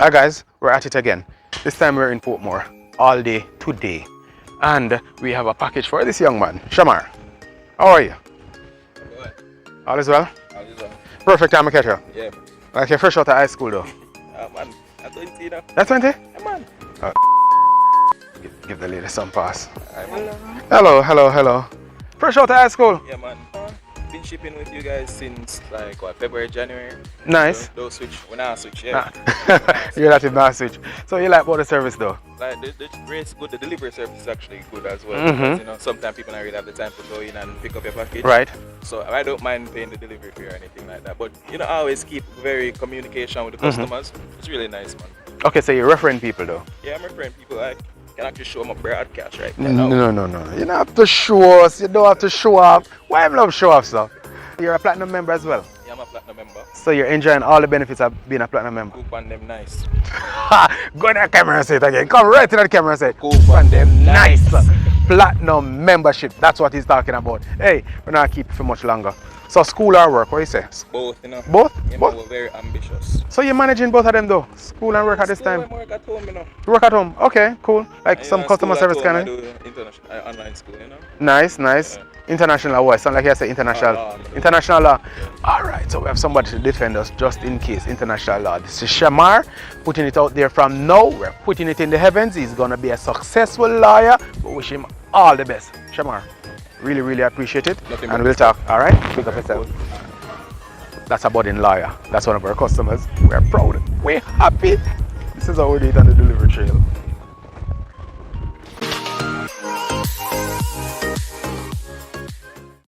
Hi guys, we're at it again. This time we're in Portmore all day today. And we have a package for this young man. Shamar, how are you? Good. All is well? All is well. Perfect time to catch you. Yeah. Like you're fresh out of high school though. Man, I'm 20 now. That's 20? Yeah, man. Give the lady some pass. Hello. Hello. Fresh out of high school? Yeah, man. Been shipping with you guys since like what, February, January. Nice. Don't switch. When I switch, yeah. You're not in my switch. So you like about the service though? Like the rate's good. The delivery service is actually good as well. Mhm. Because, sometimes people don't really have the time to go in and pick up your package. Right. So I don't mind paying the delivery fee or anything like that. But I always keep very communication with the customers. It's really nice, man. Okay, so you're referring people though? Yeah, I'm referring people. I can actually show them a broadcast right now. No. You don't have to show us. You don't have to show off. Why am I love show off stuff? You're a platinum member as well. Yeah, I'm a platinum member. So you're enjoying all the benefits of being a platinum member. Coop on them nice. Go in the camera and say it again. Come right to the camera and say it. Coop on them Nice. Platinum membership. That's what he's talking about. Hey, we're not keep it for much longer. So school or work, what do you say? Both, Both? Yeah, Both? we're very ambitious. So you're managing both of them though? School and work at this School time? and work at home, You work at home? Okay, cool. Like some customer service kind I of? do international online school, Nice. Yeah. International law. Sound like you say international. Law. International law. Alright, so we have somebody to defend us just in case. International law. This is Shamar putting it out there from now. We're putting it in the heavens. He's gonna be a successful lawyer. We wish him all the best. Shamar, really appreciate it. And we'll talk. Alright? Pick up yourself. That's a budding lawyer. That's one of our customers. We're proud. We're happy. This is how we do it on the delivery trail.